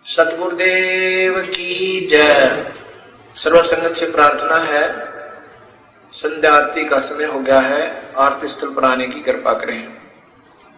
सतगुरुदेव की जय। सर्व संगत से प्रार्थना है, संध्या आरती का समय हो गया है, आरती स्थल पर आने की कृपा करें।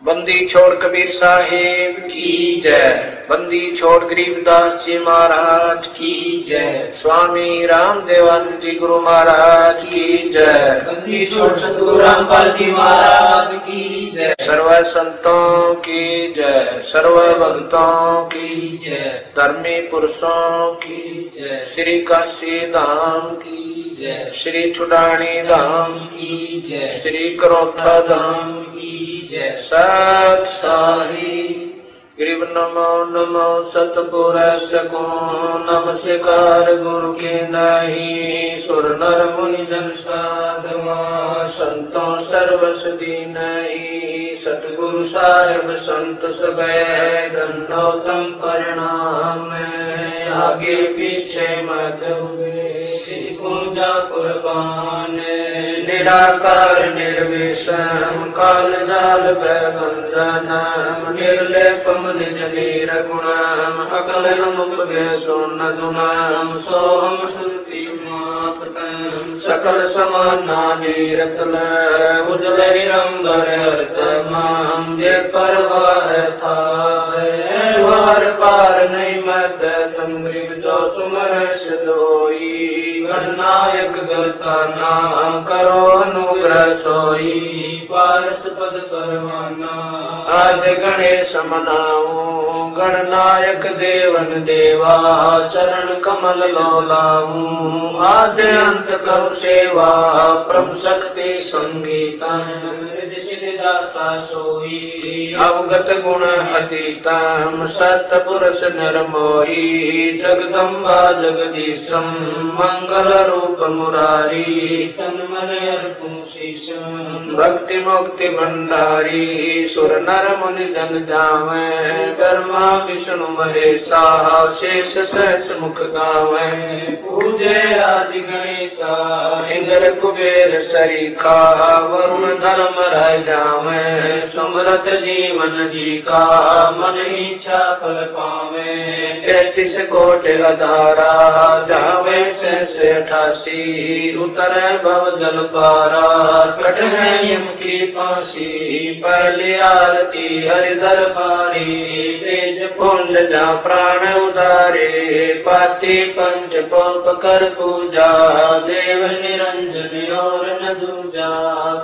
बंदी छोड़ कबीर साहेब की जय। बंदी छोड़ गरीबदास जी महाराज की जय। स्वामी रामदेवानंद जी गुरु महाराज की जय। बंदी छोड़ सतगुरु रामपाल जी महाराज की जय। सर्व संतों की जय, सर्व भक्तों की जय, धर्मी पुरुषों की जय, श्री काशी धाम की जय, श्री छुडानी धाम की जय, श्री करोथा धाम की जय। सत साही ग्रीव नमो नमो सतपुरुष को नमस्कार गुरु के नहीं। सुर नर मुनि जन साधवा संतों सर्वसदी नहीं। सतगुरु साहेब संत सबे दंडोतम परिणाम। आगे पीछे मत हुए पूजा कुर्बान। निराकार निर्विषम काल जाल बंधनम। निर्लेपम निज नीर गुणम अकलनम उपवेशो न गुणम। सोहम सुति मापतम सकल समाना नीरतल। उजल हिरंबर अर्तमाम ये परवाह था। वार पार नहीं मत तम ग्रीव जो सुमर सिद्धोई। गणनायक गलता ना करो अनुग्रह सोई। पारस पद परवाना आज गणेश मनाऊं। गणनायक देवन देवा चरण कमल लोलाऊं। आद्य अंत करु सेवा परम शक्ति संगीता। दाता सोई अवगत गुण अतीतम। सतपुरुष नरमोही जगदम्बा जगदीशम। मंगल रूप मुरारी तन मन अर्पण शीशम। भक्ति मुक्ति भंडारी सुर नर मुनि जन जावे। ब्रह्मा विष्णु महेशा शेष सहस मुख गावे। पूजे आदि गणेशा इंद्र कुबेर सरीखा। वरुण धर्म राय जावे। सुमरत जीवन जी का मन इच्छा फल पावे। 33 कोटि अधारा जावे से 88। उतरे भव जल पारा कट है यम की फांसी। पहली आरती हरि दरबारी तेज पुंज जा प्राण उदारे। पाती पंच पोप कर पूजा देव निरंजन और न दूजा।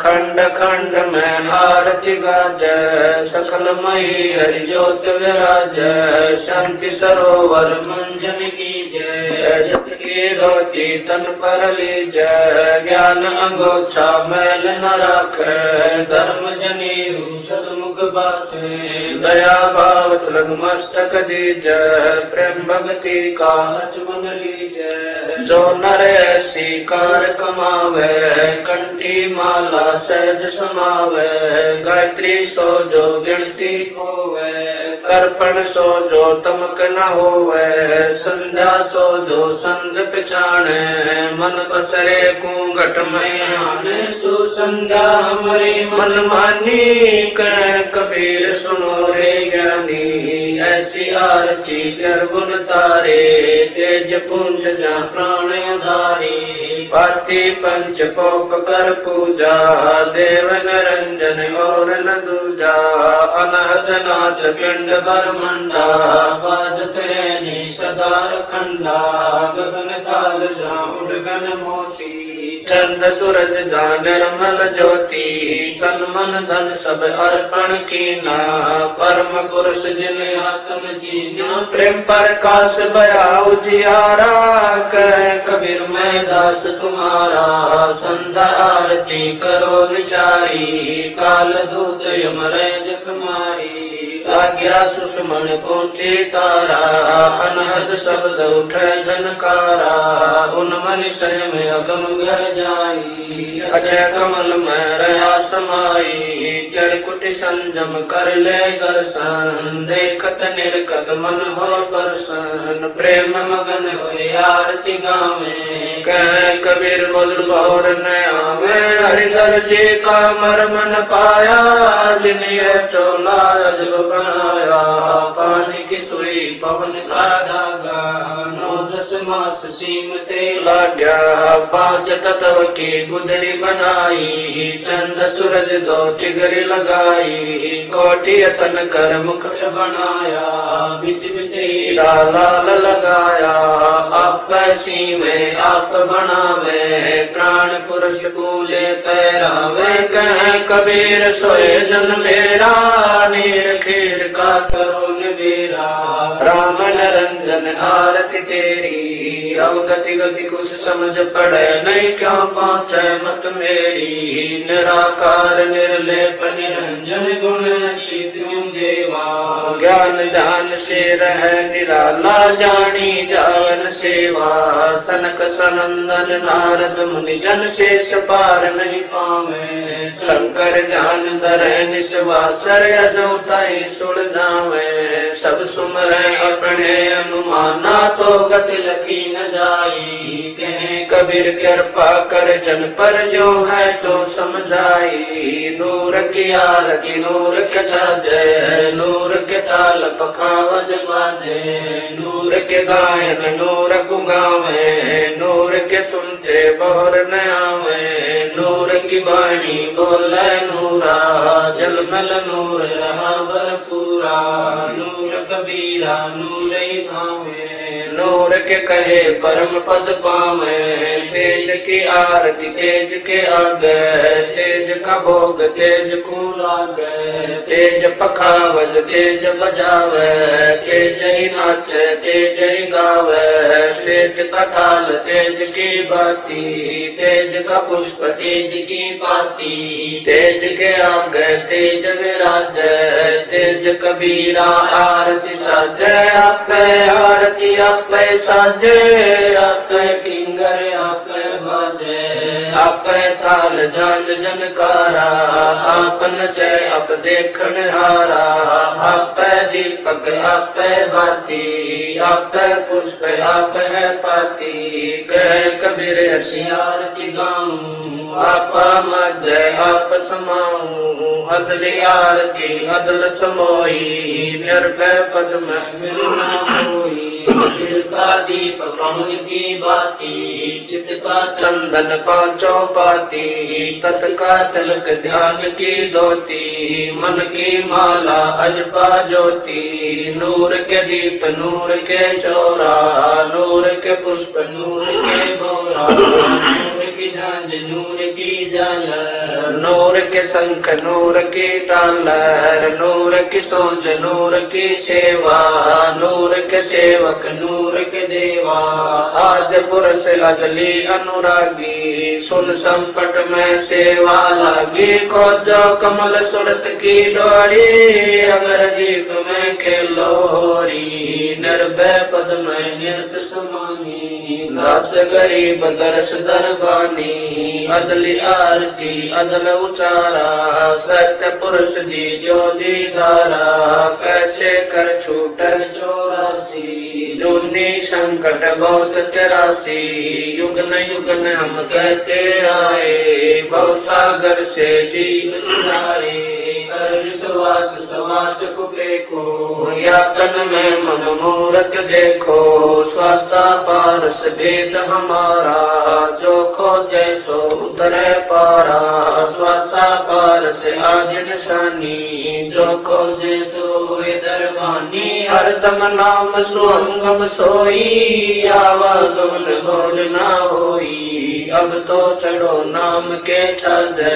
खंड खंड में आरती गाज सकल मई हरि ज्योत विराज। शांति सरोवर मंजन की जय। जप की धोती तन पर लीज। ज्ञान अंगोछा मैल न राख। धर्म जनेऊ सदमुख बासे। दया भाव तिलक मस्तक दीज। प्रेम भक्ति का मन लीज। जो नर ऐसी कार कमावे कंठी माला सहज समावे। गायत्री सो जो गिनती होवे। तर्पण सो जो तमक न होवे। संध्या सो जो संध पिछाणे। मन बसरे घूंघट में आने। सुसंध्या हमारी मन मानी कह कबीर सुनो रे ज्ञानी। ऐसी आरती चरगुन तारे तेज पुंज जा प्राण उधारी। पाती पंच पोप कर पूजा देव निरंजन और न दूजा। अनहद नाथ पिंड बरमंडा बाजत रैनी सदा खंडा। गगन काल जा उड़गन मोती। चंद सूरज जा निर्मल ज्योति। तन मन धन सब अर्पण कीना। परम पुरुष जिन आत्म जीना। प्रेम प्रकाश बया उजियारा कह कबीर मैं दास तुम्हारा। संध्या आरती करो विचारी। काल दूत यमरे जखमारी। आज्ञा सुषमन पहुंचे तारा। अनहद शब्द उठे झनकारा। उन मनुष्य में अगम घर जाई। अजय कमल में रहा समाई। चरकुटि संजम कर ले दर्शन। देखत निर्कत मन हो परसन। प्रेम मगन हुए आरती गावे। कह कबीर मधुर बहुर न आवे। हरिधर जी का मर्म न पाया। जिन्हें चोला अजब बनाया, पानी की सुई पवन का धागा, 9-10 मास सीम ते लाग्या, 5 तत्व की गुदड़ी बनाई, चंद सूरज 2 तिगरी लगाई, कोटि यतन कर मुकुट बनाया, बिच बिच हीरा लाल लगाया, आप सीमे आप बनावे, प्राण पुरुष कूले पैरावे, कह कबीर सोए जन मेरा, नीर खीर का करो निबेरा, राम निरंजन आरती तेरी, अब गति गति कुछ समझ पड़े नहीं, क्यों पहुँचे मत मेरी, निराकार निर्लेप निरंजन गुण तुम देवा, ज्ञान ध्यान से रह निराला, जानी जान सेवा, सनक सनंदन नारद मुनि जन शेष पार नहीं पावे, शंकर ध्यान धरे निस्वासर अजौताई सुड़ जावे, सब सुमरे अपने अनुमाना तो गति लखी न जाई, कहे कबीर कृपा कर जन पर जो है तो समझाई, नूर की आरती नूर के छाजे, नूर के ताल पखावज बाजे, नूर के गायन नूर गुगावे, नूर के सुनते बहुर न आवे, नूर की वाणी बोले नूरा, जलमल नूर रहा भरपूरा, नूर कबीरा नूर ही भावे, नूर के कहे परम पद पावे, तेज की आरती तेज के आगे, तेज का भोग तेज को लागे, तेज पखावज तेज बजावे, तेज ही नाचे तेज ही गावे, तेज का थाल तेज की बाती, तेज का पुष्प तेज की पाती, तेज के आगे तेज विराजे, तेज कबीरा आरती साजे, आपे आरती आपे साजे, आपे किंगर आपे बाजे, आपे ताल झांझ जनकारा, आप नचे आप देखन हारा, आपे दीपक आपे बाती, आपे पुष्प आप है पाती, कह कबीर हसी आरती गाऊं, आपा मध्य आप समाऊं, अदली आरती अदल समोई, निर्भय पद में मिलना होई, दिल का दीप पवन की बाती, चित का चंदन 5 पाती, तत् का तिलक ध्यान की धोती, मन की माला अजपा ज्योति, नूर के दीप नूर के चोरा, नूर के पुष्प नूर के बोरा, नूर की झांझ नूर की झालर, नूर के शंख नूर की टालर, नूर की सोज नूर की सेवा, नूर के सेवक नूर के देवा, आद्य पुरुष अजली अनुरागी, सुन संपट में सेवा लागी, खोजो कमल सुरत की डोरी, अगर दीप में खेलो होरी, निर्भय पद में नृत्य समानी, दास गरीब दर्श दरबानी, अदली आरती अदल उचारा, सत्य पुरुष दी जो दीदारा, कैसे कर छूट 84, जूनी संकट बहुत 83, युगन युगन हम कहते आए, भव सागर से जीव सुधारे, कर विश्वास सवास कुपे को, या तन में मन मूरत देखो, श्वासा पारस भेद हमारा, जो खोजे सो उतरे पारा, श्वासा पारस आज निशानी, जो खोजे सो दरबानी, हरदम नाम सुअंगम सोई, आवागमन बोल ना होई, अब तो चढ़ो नाम के छाजे,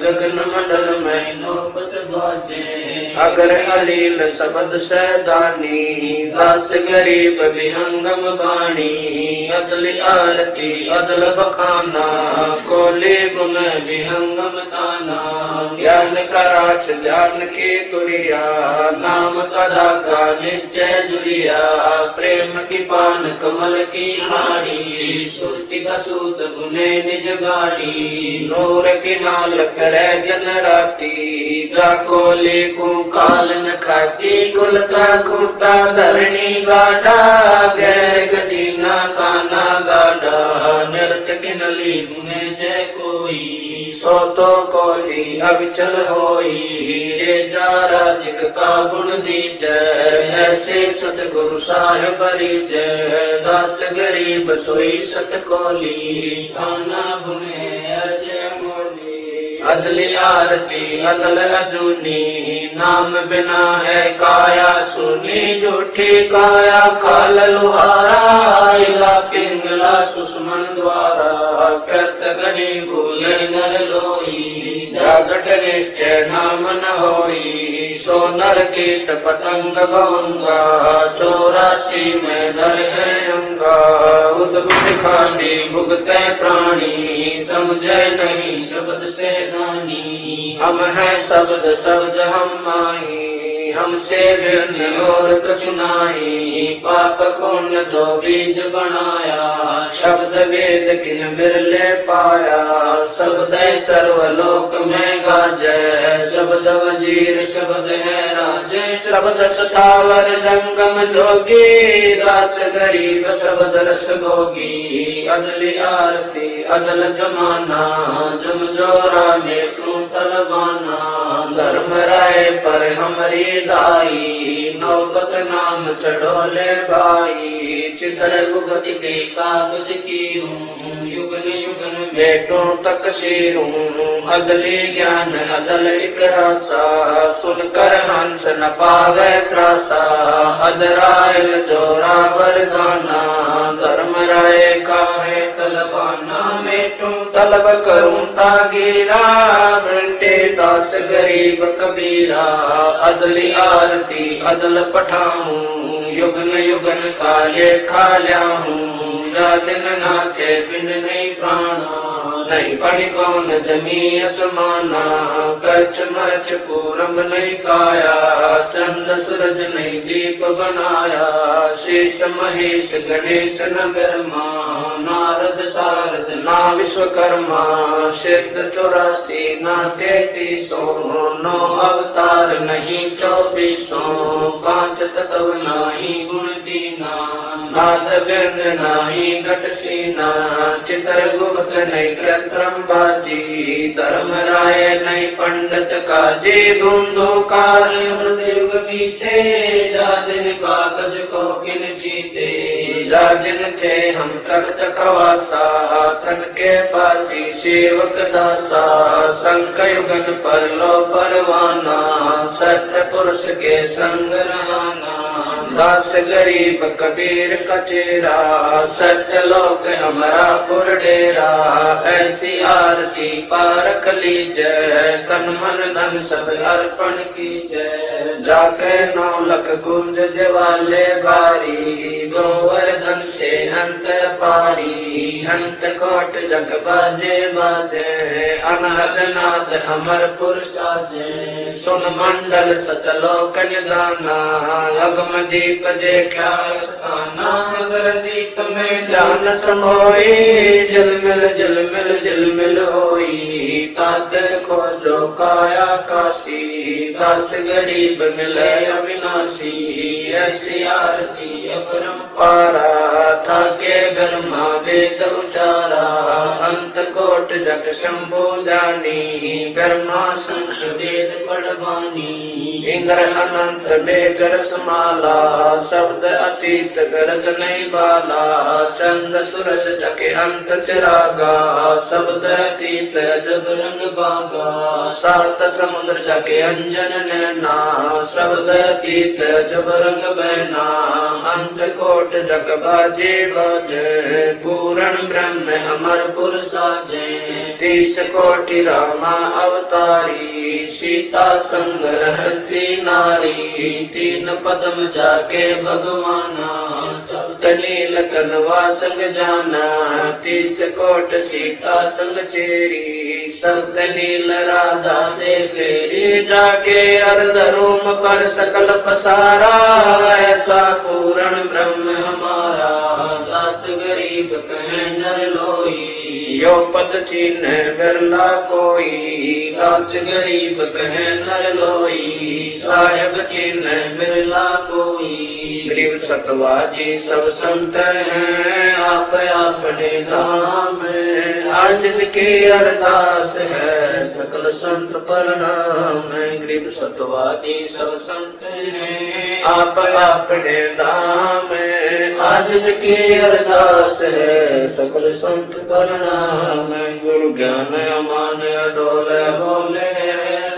गगन मंडल में नौबत बाजे, अगर अलील शब्द सैदानी, दास गरीब विहंगम बाणी, अदल आरती अदल बखाना, कोले गुण विहंगम ताना, ज्ञान का राज जान के तुरिया, नाम का धागा निश्चय जुरिया, प्रेम की पान कमल की खाड़ी, सुरति का सूत गुने निज गाड़ी, नूर की नाल करे जन राती, जाको लेकू काल न खाती, कुल का खूटा धरणी गाढ़ा, गैर गजीना ताना गाढ़ा, नृत की नली गुने जय को सोई, सो तो कोली अविचल होई, रे जा राजिक का गुण दीजै, ऐसे सतगुरु साहिब रीजै, दास गरीब सोई सत कोली, आना गुने अर्जय मोली, अदली आरती अदल अजूनी, नाम बिना है काया सुनी, झूठी काया काल लुहारा, इला पिंगला सुषमन द्वारा, कृत गरी भूले नर लोई, जागट निश्चय नाम न होई, सो नर कीट पतंग भंगा, 84 में धर है अंगा, उद्भुत खानी भुगते प्राणी, समझे नहीं शब्द से दानी, हम है शब्द शब्द हम माही, हमसे भिन्न और कछु नाई, पाप पुण्य दो बीज बनाया, शब्द वेद किन बिरले पाया, शब्द सर्वलोक में गाजै, शब्द वजीर शब्द है राजे, शब्द सतावर जंगम जोगी, दास गरीब शब्द रस भोगी, अदली आरती अदल जमाना, जम जोरा में तू तलवाना, धर्म राय पर हमारी दाई, नौबत नाम चढ़ोले भाई, चित्र गुगत के कागज की हूँ, युगन युगन बेटों तक शीरूं, अदली ज्ञान अदल एक रासा, सुनकर हंस न पावे त्रासा, अजराइल जोरा वरदाना, धर्म राय का है तलबाना, मेटू तलब करूं तागीरा, मिटे दास गरीब कबीरा, अदली आरती अदल पठाऊं, युगन युगन काले खाल्या हूँ, जा दिन नाचे बिन नहीं प्राणा, नहीं पानी पवन जमी असमाना, कच्छ मच्छ पूरम नहीं काया, चंद सूरज नहीं दीप बनाया, शेष महेश गणेश न ब्रह्मा, नारद सारद ना विश्वकर्मा, सिद्ध 84 ना 33, 9 अवतार नहीं 24, 5 तत्व नहीं गुण दीना, नाद बिंद नहीं घट सीना, चित्र गुप्त नहीं कृत्रम बाजी, धर्म राय नहीं पंडित काजी, धुंधुकार युग बीते, जा दिन कागज को किन जीते, जा दिन थे हम तख्त खवासा, तन के पाती सेवक दासा, संक युगन पर लो परवाना, सत्य पुरुष के संग रहना, दास गरीब कबीर कचेरा, सत्य लोक हमारा पुर डेरा, ऐसी आरती पारख लीजै, तन मन धन सब अर्पण कीजै, जाके 9 लख गुंज दिवाले बारी, गोवर्धन से अंत पारी, अंत कोट जग बाजे बाजे, अनहद नाद अमर पुर साजे, सुन मंडल सतलोक निदाना, अगम दीप देखा स्थाना, मगर दीप में ध्यान समोई, जल मिल होई, तात को जो काया काशी, दास गरीब मिले अविनाशी, ऐसी आरती अपरंपारा, था के ब्रह्मा वेद उचारा, अंत कोट जग शंभु जानी, ब्रह्मा शंख वेद पढ़वानी, इंद्र अनंत बेगर समाला, शब्द अतीत गरज नहीं बाला, चंद सूरज जके अंत चिरागा, शब्द अतीत जब रंग बागा, 7 समुद्र जके अंजन नैना, शब्द अतीत जब रंग बहना, अंत कोट जग बाजे बाजे, पूर्ण ब्रह्म अमर पुर साजे, 30 कोटि रामा अवतारी, सीता संग रहती नारी, 3 पदम जाके भगवाना, सप्त नील कनवा संग जाना, 30 कोट सीता संग चेरी, सप्त नील राधा दे फेरी, जाके अर्ध रूम पर सकल पसारा, ऐसा पूर्ण ब्रह्म हमारा, दास गरीब कहे नर लोई, यो पद चिन्ह बिरला कोई, दास गरीब कहे नर लोई, साहेब चिन्ह बिरला कोई। गरीब सतवाजी सब संत हैं, आप अपने धाम, आजित की अरदास है सकल संत प्रणाम। गरीब सतवाजी सब संत हैं, आप अपने धाम, आजित की अरदास है सकल संत प्रणाम। गुरु ज्ञान अमान अडोल बोले,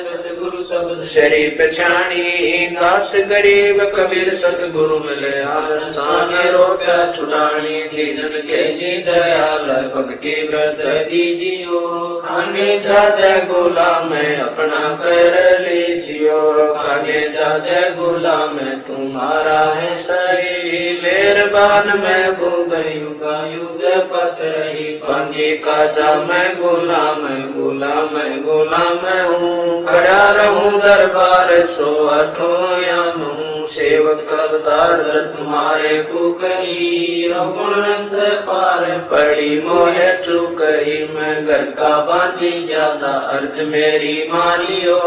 सतगुरु शब्द शरी पछाणी, दास गरीब कबीर सतगुरु मिले आस्थान, रोप्या छुड़ानी दीनन के जी दयाल, भक्ति व्रत दीजियो, खाने जादे गुलाम अपना कर लीजियो, खाने जादे गुलाम तुम्हारा है सही, मेहरबान महबूब युग युग पत रही, पंजी का जा मैं गुलाम गुलाम गुलाम हूँ, खड़ा रहूं दरबार सो अठों याम हूँ, सेवक अवतार तुम्हारे को कही, अपुरंत पार पड़ी मोहे चुकही, मैं घर का बांधी ज्यादा अर्ज मेरी मान लियो,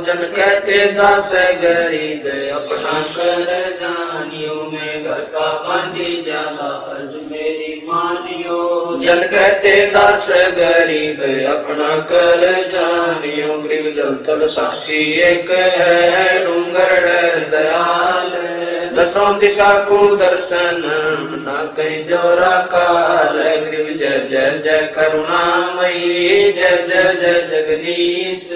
जन कहते दास गरीब अपना कर जानियो, मैं घर का बांधी ज्यादा अर्ज मेरी मानियो, जन कहते दास गरीब अपना कर जानियो। गरीब जल तल साक्षी एक है, डूंगर दयाल, दसों दिशा को दर्शन न कहीं जोरा काल। गरीब जय जय जय करुणामयी, जय जय जय जगदीश,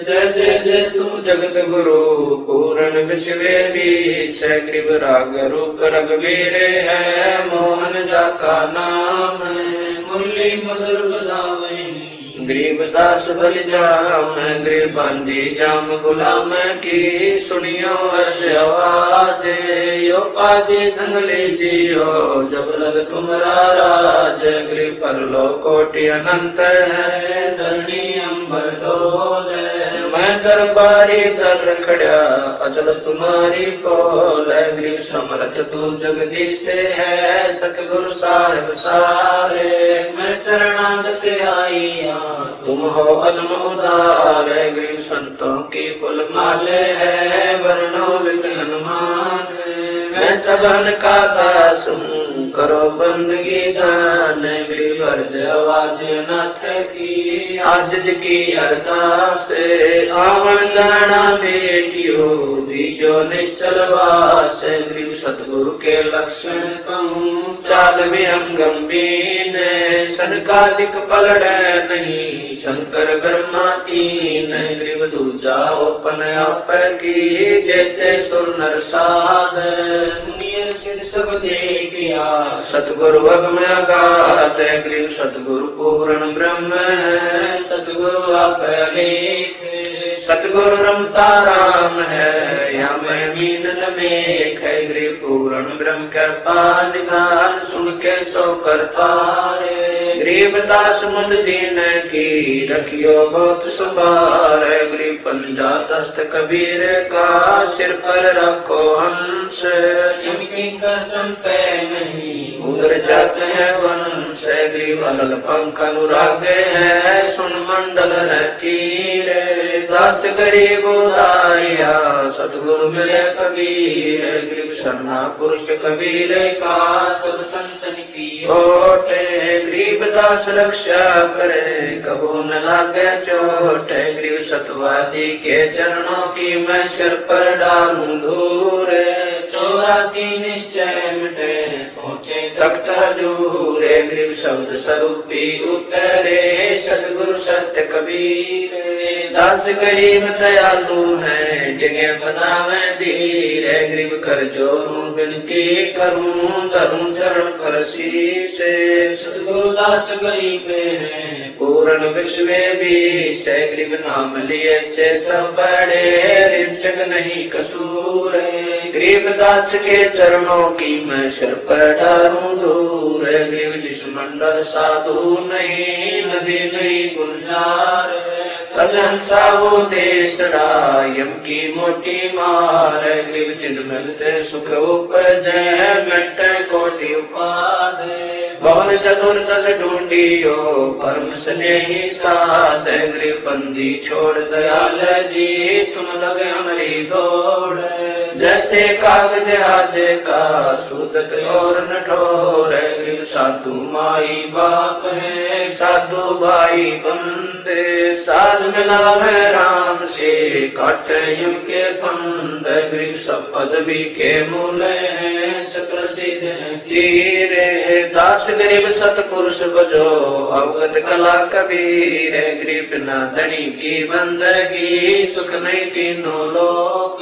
जय जय जय तू जगत गुरु पूर्ण विश्व बीश। गरीब राग रूप रघुवीर है, मोहन जा का नाम, मुरली मधुर बजावे, गरीब दास बल जाम, गरीब बांधी जाम गुलाम की, सुनियो अर्ज आवाज, यो पाजी संग लीजियो, जब लग तुम्हारा राज। गरीब परलो कोटि अनंत है, धरणी अंबर डोल, मैं दरबारी दर खड़ा अचल तुम्हारी पोल। गरीब समर्थ तू जगदीश है, सतगुरु साहिब सारे, मैं शरणागत आईया, तुम हो अदम उदार। गरीब संतों की कुल माले है, वर्णों विच हनुमान, मैं सबन का दास हूँ, करो बंदगी दान। गरीब अर्ज आवाज नाथ की, आजिज की अरदास, आवन जाना बेटियो, दीजो निश्चल वास। गरीब सतगुरु के लक्षण कहूँ, चाल विहंग गंभीर, सनकादिक पलड़ नहीं, शंकर ब्रह्मा तीन। गरीब दूजा ओपन आप की, जेते सुर नर साध, सिद्ध सब देखिया, सतगुरु भगम अगाध। गरीब सतगुरु पूर्ण ब्रह्म है, सतगुरु आप लेख, सतगुरु रमता राम है, या मैं मीन मेघ। गरीब पूर्ण ब्रह्म कृपा निदान, सुन के सो करता रे। गरीब दास मुद दीन की, रखियो बहुत संभार। गरीब पंजा दस्त कबीर का, सिर पर रखो हंस, इनकी चंपे नहीं उधर जाते हैं वंश। गरीब अलल पंख अनुराग है, सुन मंडल चीर, दास गरीब उदारिया, सतगुरु मिले कबीर। गरीब शरणा पुरुष कबीर का, सब संतन की ओटे। गरीब दास रक्षा करे, कबू न लागे चोट। गरीब सतवादी के चरणों की, मैं सिर पर डालूं धूर। 84 निश्चय मिटे, पहुँचे तख्त हजूर। गरीब शब्द स्वरूपी उतरे, सतगुरु सत्य कबीर। दास गरीब दयालु है, जगह बनावे धीर। गरीब कर जोरूं विनती करूं, धरूं चरण पर शीश। सतगुरु दास गरीब है, पूर्ण विश्व बीश। गरीब नाम लिए से सब बड़े, रिंचक नहीं कसूर। गरीब दास के चरणों की, मैं सिर पर डालूं दूर। गरीब जिस मंडल साधु नहीं, नदी नहीं गुलजार। हंसा वो देशड़ा, यम की मोटी मार। गरीब जिन मिलते सुख उपजय, मिटे कोटि उपाधि। भवन जग चतुर्दश ढूंढियो परम स्नेही साध गरीब बंदी छोड़ दयाल जी तुम लगे हमारी दौड़। जैसे कागज आज का सूदत और नठोर गरीब साधु माई बाप है साधु भाई बंदे साध मिला है राम से काट युग के फंद गरीब सब पदवी के मूल है सकल सिद्ध तीर है दास गरीब सतपुरुष बजो अवगत कला कबीर गरीब न धनी की बंदगी सुख नहीं तीनों लोक।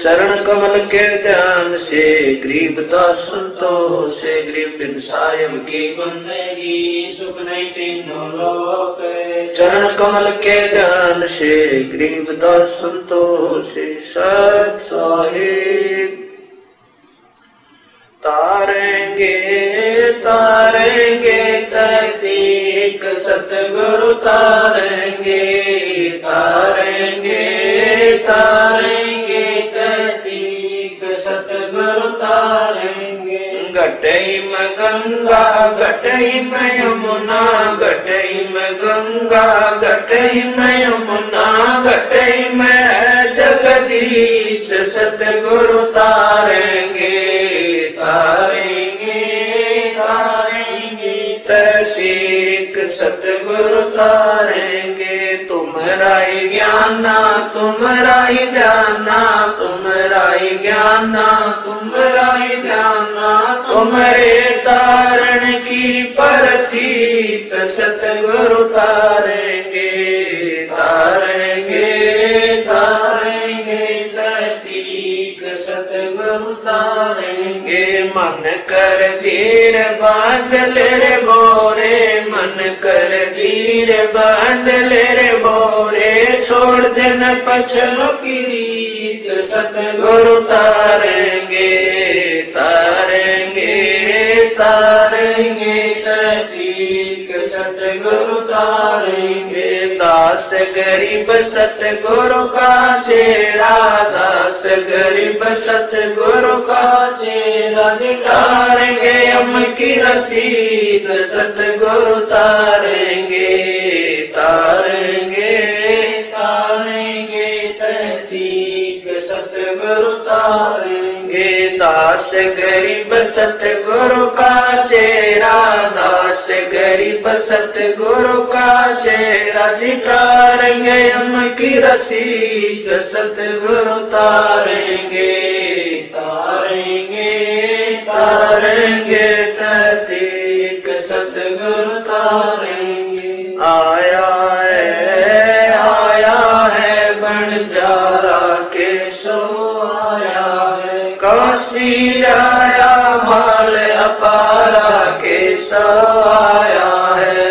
चरण कमल के ध्यान से गरीब दास संतोष से गरीब बिन सायब की बंदगी सुख नहीं तीनों लोक। चरण कमल के ध्यान से गरीब दास संतोष से सत साहिब तारेंगे तारेंगे तहतीक सतगुरु तारेंगे तारेंगे तारेंगे तहतीक सतगुरु तारेंगे। घटई में गंगा घटई में यमुना घटई में गंगा घटई में यमुना घटई में जगदीश सतगुरु तारेंगे तारेंगे तारेंगे तहसीक सतगुरु तारेंगे। तुम्हारा ही ज्ञाना तुम्हारा ही जाना तुम्हारा ही ज्ञाना तुम्हारा ही जाना तुम्हारे तारण की प्रतीत सतगुरु तारेंगे तारेंगे तारेंगे तहतीक सतगुरु तारेंगे। मन कर धीर बांध ले रे बोरे मन कर धीर बांध ले रे बोरे छोड़ देना पछलो की रीत सतगुरु तारेंगे तारेंगे तारेंगे तहतीक सतगुरु तारेंगे। दास गरीब सतगुरु का चेहरा दास गरीब सतगुरु का चेहरा जुटारेंगे हम की रसीद सतगुरु तारेंगे तारेंगे तारेंगे तहतीक सतगुरु तारेंगे। दास गरीब सतगुरु का चेहरा दास गरीब सतगुरु का चेहरा जुटारेंगे हम की रसीद सतगुरु तारेंगे तारेंगे तारेंगे तहतीक सतगुरु तारेंगे। आया है बंजारा के सो आया है काशी आया माल अपारा के सो आया है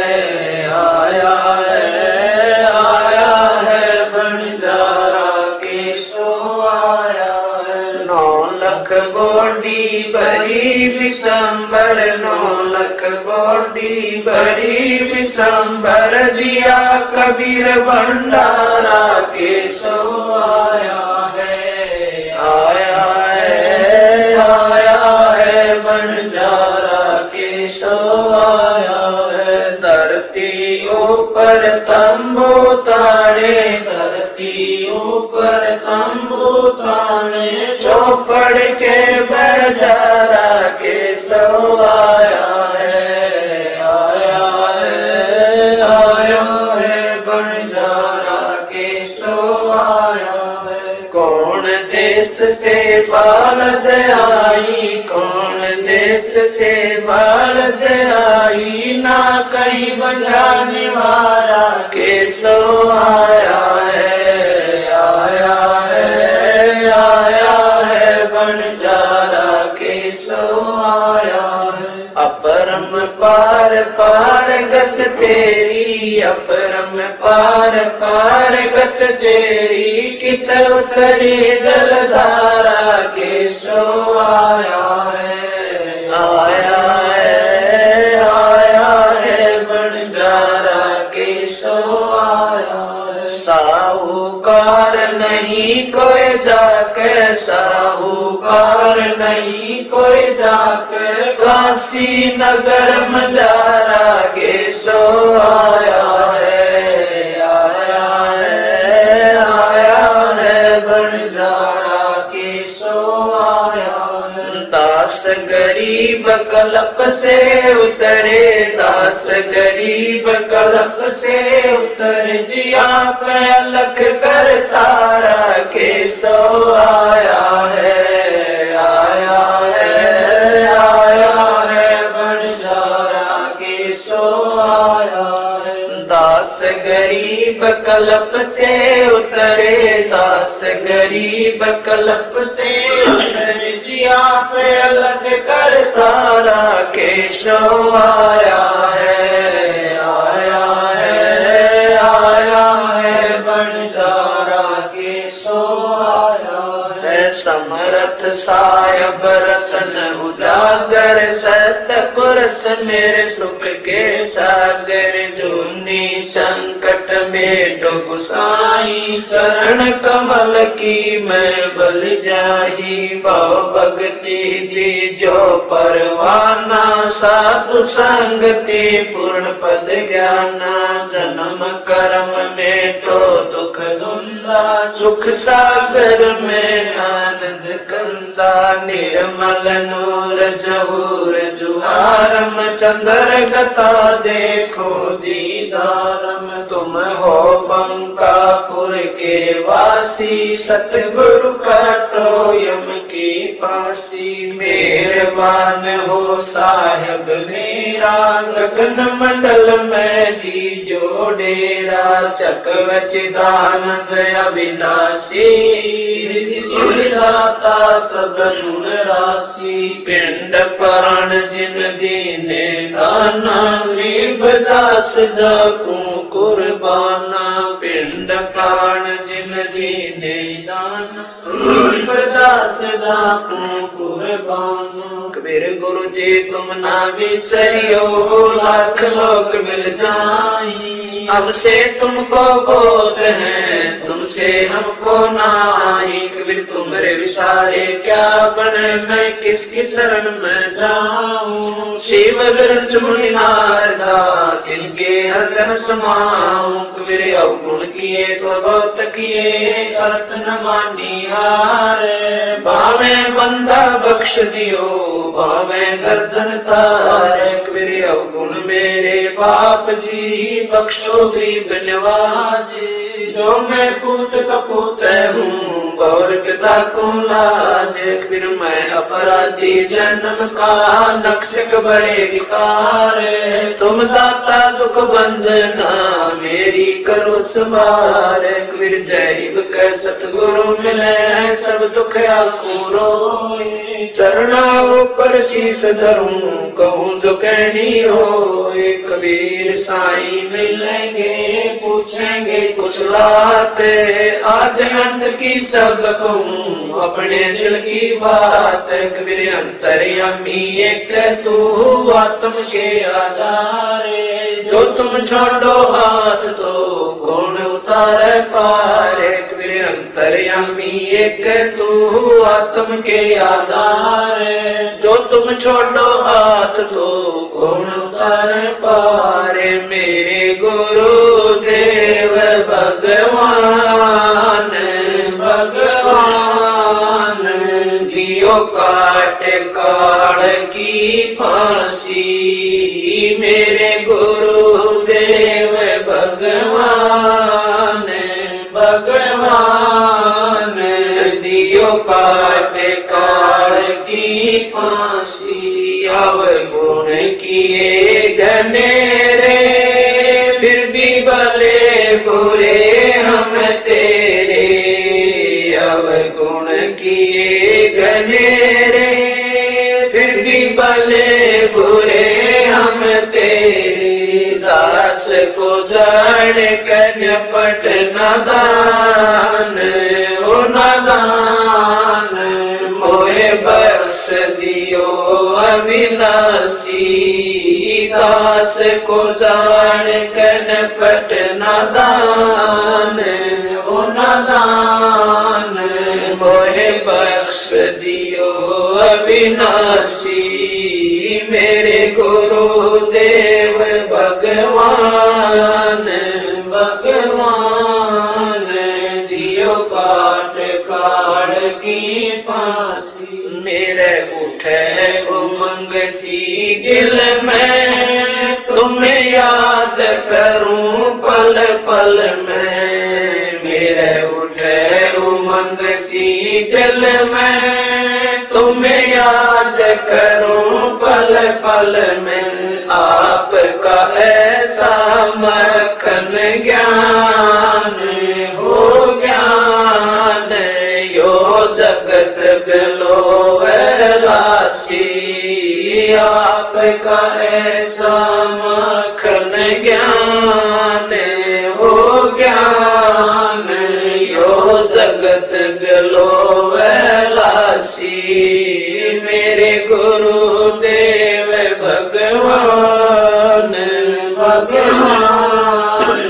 बंजारा के सो आया है। 9 लाख बोडी भरी विशंबर 9 लाख बोडी भरी विशंबर दिया कबीर भंडारा के सो आया है बंजारा के सो आया है। धरती ऊपर तंबू तारे धरती ऊपर तंबू तारे चौपड़ के बंजारा के सो आया है बंजारा के सो आया है। कौन देश से बालद आई कौन देश से बालद आई ना कहीं बंजाने वाला के सो आया है बंजारा के सो आया है। अपरम पार पार गत तेरी अपरम पार पार गत तेरी कित उतरी जलधारा के सो आया है बंजारा के सो आया है। साहूकार नहीं कोई जाके साहूकार नहीं कोई जाके काशी नगर मजारा आया है, आया है, आया है, बंजारा के सो आया है। दास गरीब कल्प से उतरे, दास गरीब कल्प से उतरे, जिया पे अलख कर तारा के सो आया है, आया है, आया है, बंजारा के सो आया है। दास गरीब कल्प से उतरे, दास गरीब कल्प से उतरे, जिया पे अलग कर तारा के सो आया है, आया है, आया है, बंजारा के सो आया है। समरथ सायब रतन उजागर, सतपुरुष मेरे सुख के सागर, जूनी संकट में डूब साई, चरण कमल की मैं बल जाही, भव भक्ति दी जो परवाना, साधु संगति पूर्ण पद ज्ञाना, जन्म कर्म में तो दुख दुंदा, सुख सागर में आनंद कंदा, निर्मल नूर जहूर जुहारम, चंद्र गता देखो दीदारम, तुम हो बंकापुर के वासी, सतगुरु काटो यम की फांसी, मेहरबान हो साहिब मेरा, गगन मंडल में दीजो डेरा, चकवचिदानंद अविनाशी, दाता सब गुण राशि, पिंड प्राण जिन दीने दाना, गरीब दास जाकू कुर्बाना, पिंड प्राण जिन दीने दाना, गरीब दास जाकू कुर्बाना। कबीर गुरु जी तुम ना बिसरियो, लाख लोग मिल जाई, हमसे तुमको बोध है, तुमसे हमको नाई, कबीर तुम्हारे विसारे क्या बने, मैं किसकी शरण में जाऊं, शिव बिरच मुनि नारदा तिनके हरदन समाऊं, कबीर अवगुण किए तो बहुत किए, अर्थ न मानी हारे, भावे बंदा बख्श दियो, भावे गर्दन तारे, कबीर अवगुण मेरे बाप जी, बख्शो गरीब नवाजे, जो मैं पूत कपूत हूँ, गौर पिता को लाजे, कबीर मैं अपराधी जन्म का, नक्शक बड़े गिकारे, तुम दाता दुख बंजना, मेरी करो संभारे, कबीर जैब के सतगुरु मिले, सब दुख आखू रोए, चरणा ऊपर शीस धरूं, कहूँ जो कहनी होए, कबीर साईं मिलेंगे, पूछेंगे कुछ बातें, आद्य अंत की सब कहूँ, अपने दिल की बात, कबीर अंतर्यामी एक तू, आत्म के आधारे, जो तुम छोड़ो हाथ तो कौन उतारे पारे, कबीर अंतर्यामी एक तू, आत्म के आधारे, जो तुम छोड़ो हाथ तो कौन उतारे पारे, मेरे गुरु देव भगवान, भगवान दियो काट काल की फांसी, मेरे गुरु देव भगवान, भगवान दियो काट काल की फांसी, अवगुण किए घनेरे, फिर भी भले बुरे हम तेरे, अवगुण किए घनेरे, फिर भी भले बुरे हम तेरे, दास को जान कर पट नादान, ओ नादान मोहे बरस दियो अविनाशी, दास को जान कर पट नादान, ओ नादान मोहे बख्श दियो अविनाशी, मेरे गुरु देव भगवान। दिल में तुम्हें याद करूं पल पल में, मेरे उठे उमंग सी दिल में तुम्हें याद करूं पल पल में। आपका ऐसा मक्खन ज्ञान हो ज्ञान, यो जगत बिलो वैलासी। आपका ऐसा मक्खन ज्ञान हो ज्ञान, यो जगत बिलो वैलासी। मेरे गुरुदेव भगवान भगवान,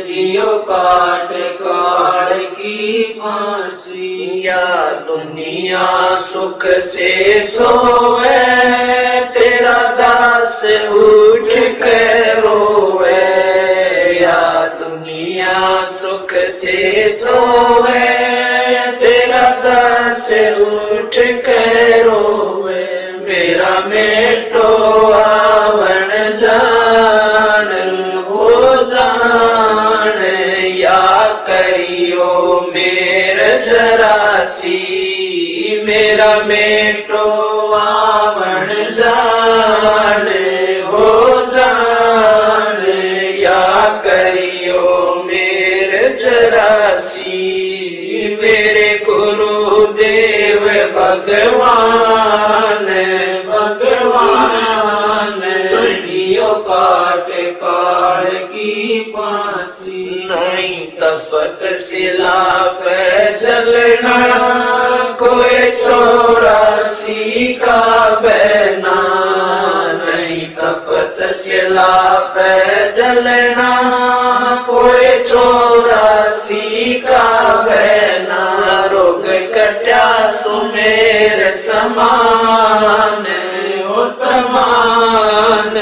दियो काट काट की फांसी। या दुनिया सुख से सोवे, तेरा दास उठ के रोवे। या दुनिया सुख से सोवे, तेरा दास उठ के रोवे। मेरा मेटो आवण जान हो जान, या करियो मेर जरासी। मेरा मेटो आवण जान हो जान, या करियो मेर जरासी। मेरे गुरुदेव भगवान भगवान, दियो काट काट की फांसी। नहीं तपत शिला पे जलना, कोई 84 का बहना। नहीं तपत शिला पे जलना, कोई 84 का बहना। रोग कट्या सुमेर समान हो समान,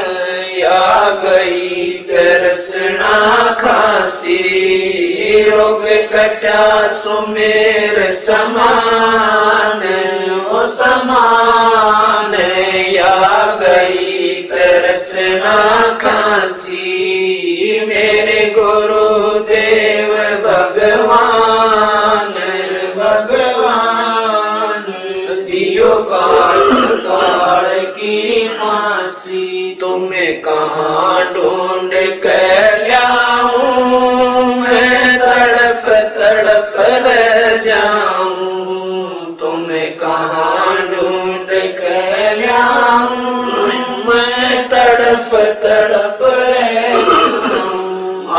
या गई दर्शना खांसी। रोग कट्या सुमेर समान हो समान, या गई दर्शना खांसी। मेरे गुरुदेव भगवान भगवान, दियो काट काट की फांसी। तुम्हें कहाँ ढूंढ कर लाऊं, मैं तड़प तड़प रह जाऊं। तुम्हें कहाँ ढूंढ कर लाऊं, मैं तड़प तड़प रह जाऊं।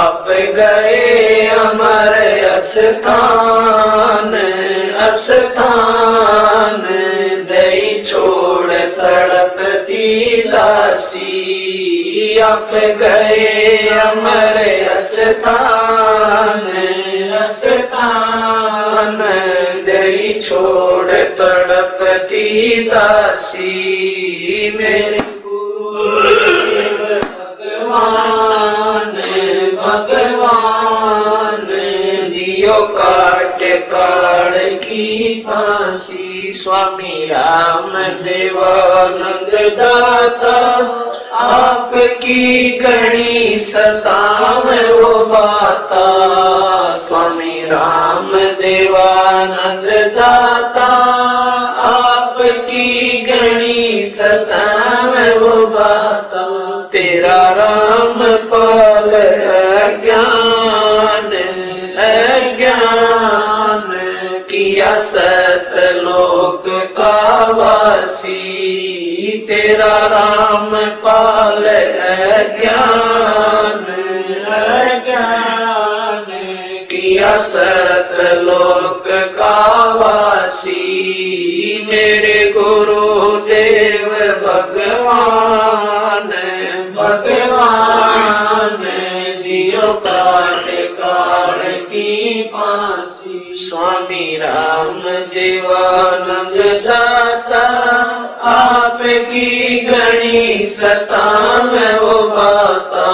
अब गए अमर अस्थान अस्थान, दई छोड़ तड़पती दासी। अब गए अमर अस्थान अस्थान, दई छोड़ तड़पती दासी। मेरे गुरुदेव भगवान भगवान, दियो काट काट की फांसी। स्वामी राम देवानंद दाता, आपकी गणी सताव वो बाता। स्वामी राम देवानंद दाता, आपकी गणी सताव वो बाता। तेरा राम पाल अज्ञान अज्ञान, किया सतलोक का वासी। तेरा राम पाल अज्ञान अज्ञान, किया सतलोक का वासी। मेरे गुरुदेव भगवान भगवान, दियो काट काट की फांसी। स्वामी राम देवानंद दाता, आपकी गणी सताम वो बाता।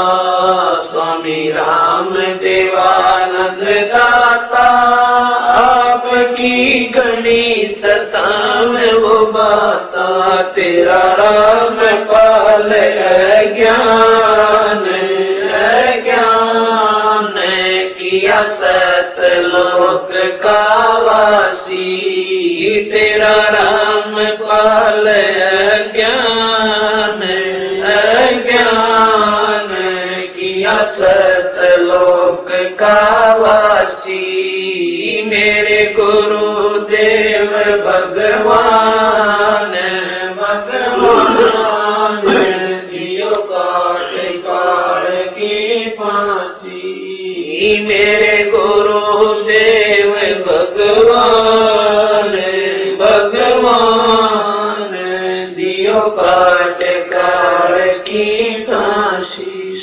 स्वामी राम देवानंद दाता, आपकी गणी सताम वो बाता। तेरा राम पा अज्ञान अज्ञान किया सतलोक का वासी तेरा राम पाल अज्ञान अज्ञान किया सतलोक का वासी मेरे गुरुदेव भगवान भगवान दियो काट काट की फांसी मेरे गुरुदेव भगवान भगवान दियो काट काट की फांसी